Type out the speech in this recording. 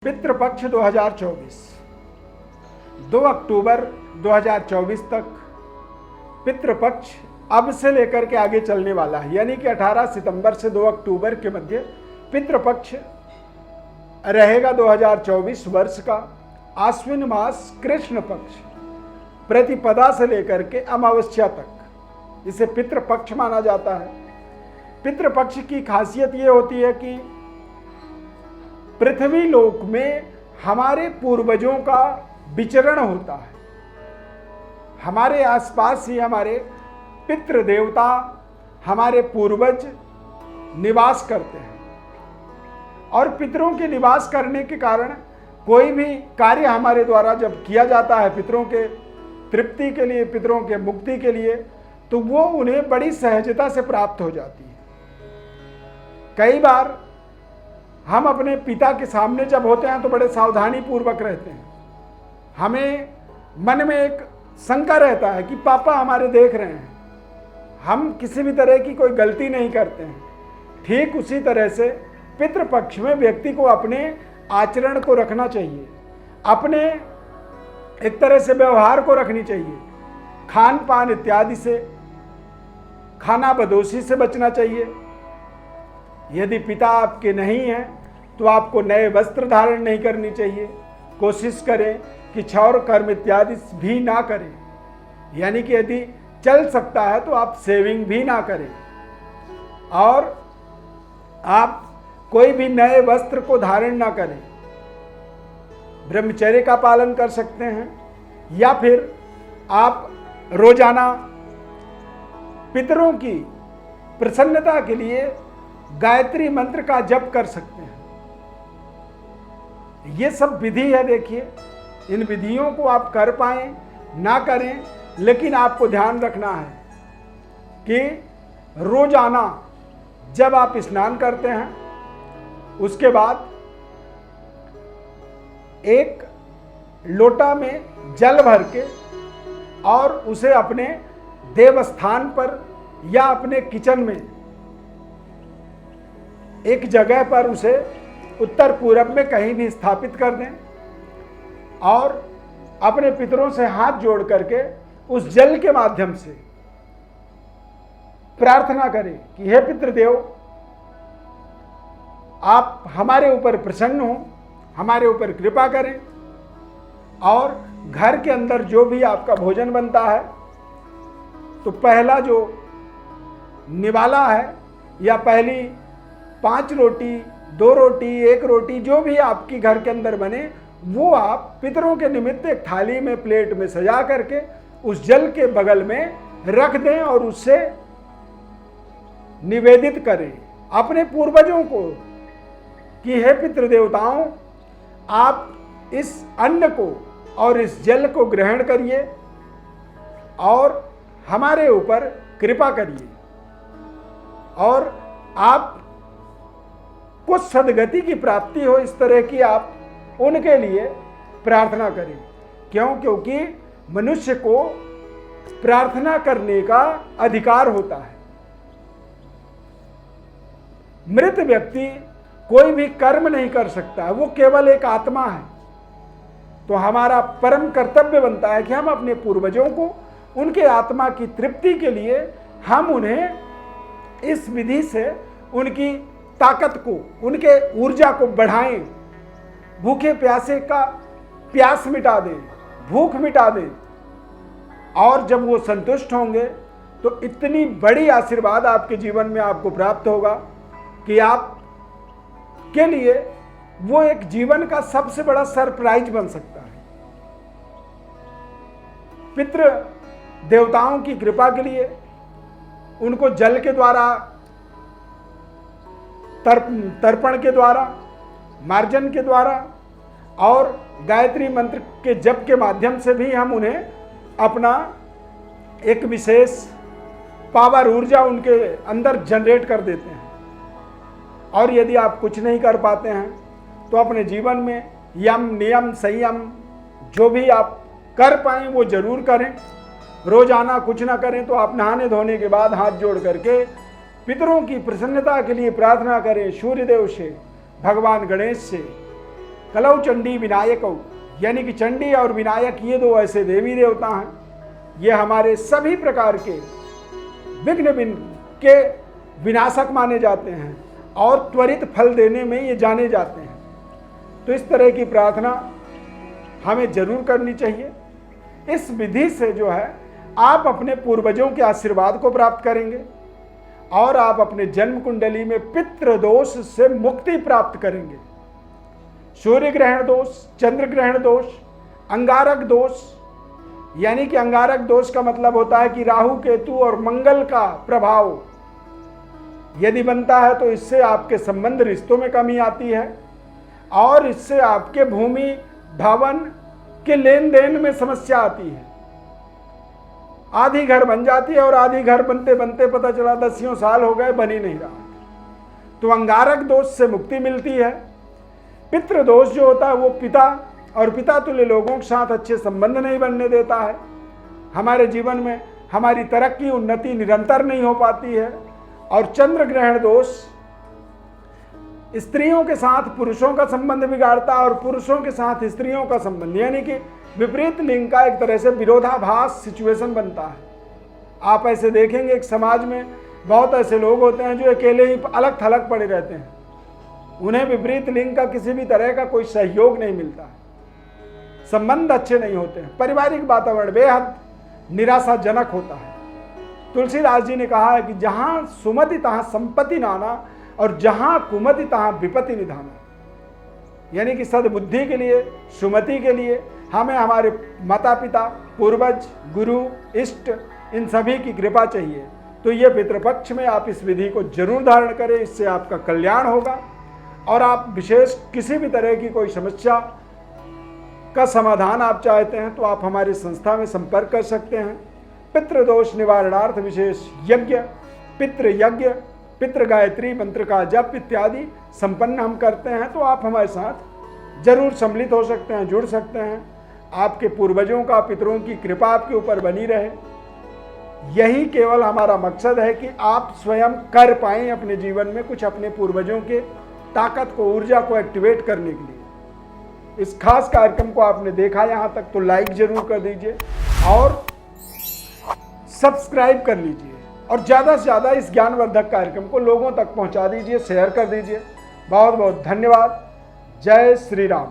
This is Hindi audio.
पितृपक्ष 2024 2 अक्टूबर 2024 तक पितृपक्ष अब से लेकर के आगे चलने वाला है। यानी कि 18 सितंबर से 2 अक्टूबर के मध्य पितृपक्ष रहेगा 2024 वर्ष का। आश्विन मास कृष्ण पक्ष प्रतिपदा से लेकर के अमावस्या तक इसे पितृपक्ष माना जाता है। पितृपक्ष की खासियत ये होती है कि पृथ्वी लोक में हमारे पूर्वजों का विचरण होता है। हमारे आसपास ही हमारे पितृ देवता, हमारे पूर्वज निवास करते हैं और पितरों के निवास करने के कारण कोई भी कार्य हमारे द्वारा जब किया जाता है पितरों के तृप्ति के लिए, पितरों के मुक्ति के लिए, तो वो उन्हें बड़ी सहजता से प्राप्त हो जाती है। कई बार हम अपने पिता के सामने जब होते हैं तो बड़े सावधानी पूर्वक रहते हैं। हमें मन में एक शंका रहता है कि पापा हमारे देख रहे हैं, हम किसी भी तरह की कोई गलती नहीं करते हैं। ठीक उसी तरह से पितृपक्ष में व्यक्ति को अपने आचरण को रखना चाहिए, अपने एक तरह से व्यवहार को रखनी चाहिए। खान पान इत्यादि से, खाना बदोशी से बचना चाहिए। यदि पिता आपके नहीं हैं तो आपको नए वस्त्र धारण नहीं करनी चाहिए। कोशिश करें कि क्षौर कर्म इत्यादि भी ना करें। यानी कि यदि चल सकता है तो आप सेविंग भी ना करें और आप कोई भी नए वस्त्र को धारण ना करें। ब्रह्मचर्य का पालन कर सकते हैं या फिर आप रोजाना पितरों की प्रसन्नता के लिए गायत्री मंत्र का जप कर सकते हैं। ये सब विधि है। देखिए, इन विधियों को आप कर पाएं ना करें, लेकिन आपको ध्यान रखना है कि रोजाना जब आप स्नान करते हैं उसके बाद एक लोटा में जल भर के और उसे अपने देवस्थान पर या अपने किचन में एक जगह पर उसे उत्तर पूरब में कहीं भी स्थापित कर दें और अपने पितरों से हाथ जोड़ करके उस जल के माध्यम से प्रार्थना करें कि हे पितृदेव, आप हमारे ऊपर प्रसन्न हो, हमारे ऊपर कृपा करें और घर के अंदर जो भी आपका भोजन बनता है तो पहला जो निवाला है या पहली 5 रोटी, 2 रोटी, 1 रोटी जो भी आपकी घर के अंदर बने, वो आप पितरों के निमित्त एक थाली में, प्लेट में सजा करके उस जल के बगल में रख दें और उससे निवेदित करें अपने पूर्वजों को कि हे पितृदेवताओं, आप इस अन्न को और इस जल को ग्रहण करिए और हमारे ऊपर कृपा करिए और आप कुछ सद्गति की प्राप्ति हो, इस तरह की आप उनके लिए प्रार्थना करें। क्योंकि मनुष्य को प्रार्थना करने का अधिकार होता है। मृत व्यक्ति कोई भी कर्म नहीं कर सकता है, वो केवल एक आत्मा है। तो हमारा परम कर्तव्य बनता है कि हम अपने पूर्वजों को, उनके आत्मा की तृप्ति के लिए हम उन्हें इस विधि से उनकी ताकत को, उनके ऊर्जा को बढ़ाएं, भूखे प्यासे का प्यास मिटा दें, भूख मिटा दें और जब वो संतुष्ट होंगे तो इतनी बड़ी आशीर्वाद आपके जीवन में आपको प्राप्त होगा कि आप के लिए वो एक जीवन का सबसे बड़ा सरप्राइज बन सकता है। पितृ देवताओं की कृपा के लिए उनको जल के द्वारा, तर्पण के द्वारा, मार्जन के द्वारा और गायत्री मंत्र के जप के माध्यम से भी हम उन्हें अपना एक विशेष पावर, ऊर्जा उनके अंदर जनरेट कर देते हैं। और यदि आप कुछ नहीं कर पाते हैं तो अपने जीवन में यम, नियम, संयम जो भी आप कर पाएं वो जरूर करें। रोजाना कुछ ना करें तो आप नहाने धोने के बाद हाथ जोड़ करके पितरों की प्रसन्नता के लिए प्रार्थना करें। सूर्यदेव से, भगवान गणेश से कलौ चंडी विनायकौ, यानी कि चंडी और विनायक ये दो ऐसे देवी देवता हैं, ये हमारे सभी प्रकार के विघ्न के विनाशक माने जाते हैं और त्वरित फल देने में ये जाने जाते हैं। तो इस तरह की प्रार्थना हमें जरूर करनी चाहिए। इस विधि से जो है आप अपने पूर्वजों के आशीर्वाद को प्राप्त करेंगे और आप अपने जन्म कुंडली में पितृ दोष से मुक्ति प्राप्त करेंगे। सूर्य ग्रहण दोष, चंद्र ग्रहण दोष, अंगारक दोष, यानी कि अंगारक दोष का मतलब होता है कि राहु केतु और मंगल का प्रभाव यदि बनता है तो इससे आपके संबंध रिश्तों में कमी आती है और इससे आपके भूमि भवन के लेन देन में समस्या आती है। आधी घर बन जाती है और आधी घर बनते बनते पता चला 10 साल हो गए, बन ही नहीं रहा। तो अंगारक दोष से मुक्ति मिलती है। पितृ दोष जो होता है वो पिता और पिता तुल्य लोगों के साथ अच्छे संबंध नहीं बनने देता है। हमारे जीवन में हमारी तरक्की उन्नति निरंतर नहीं हो पाती है। और चंद्र ग्रहण दोष स्त्रियों के साथ पुरुषों का संबंध बिगाड़ता है और पुरुषों के साथ स्त्रियों का संबंध, यानी कि विपरीत लिंग का एक तरह से विरोधाभास सिचुएशन बनता है। आप ऐसे देखेंगे एक समाज में बहुत ऐसे लोग होते हैं जो अकेले ही अलग थलग पड़े रहते हैं, उन्हें विपरीत लिंग का किसी भी तरह का कोई सहयोग नहीं मिलता है, संबंध अच्छे नहीं होते हैं, पारिवारिक वातावरण बेहद निराशाजनक होता है। तुलसीदास जी ने कहा है कि जहां सुमति तहां संपत्ति नाना और जहां कुमति तहां विपत्ति निधाना, यानी कि सद्बुद्धि के लिए, सुमति के लिए हमें हमारे माता पिता, पूर्वज, गुरु, इष्ट इन सभी की कृपा चाहिए। तो ये पितृपक्ष में आप इस विधि को जरूर धारण करें, इससे आपका कल्याण होगा। और आप विशेष किसी भी तरह की कोई समस्या का समाधान आप चाहते हैं तो आप हमारी संस्था में संपर्क कर सकते हैं। पितृदोष निवारणार्थ विशेष यज्ञ, पितृ यज्ञ, पितृ गायत्री मंत्र का जप इत्यादि संपन्न हम करते हैं। तो आप हमारे साथ जरूर सम्मिलित हो सकते हैं, जुड़ सकते हैं। आपके पूर्वजों का, पितरों की कृपा आपके ऊपर बनी रहे, यही केवल हमारा मकसद है कि आप स्वयं कर पाएं अपने जीवन में कुछ अपने पूर्वजों के ताकत को, ऊर्जा को एक्टिवेट करने के लिए। इस खास कार्यक्रम को आपने देखा यहाँ तक तो लाइक जरूर कर दीजिए और सब्सक्राइब कर लीजिए और ज़्यादा से ज़्यादा इस ज्ञानवर्धक कार्यक्रम को लोगों तक पहुँचा दीजिए, शेयर कर दीजिए। बहुत बहुत धन्यवाद। जय श्री राम।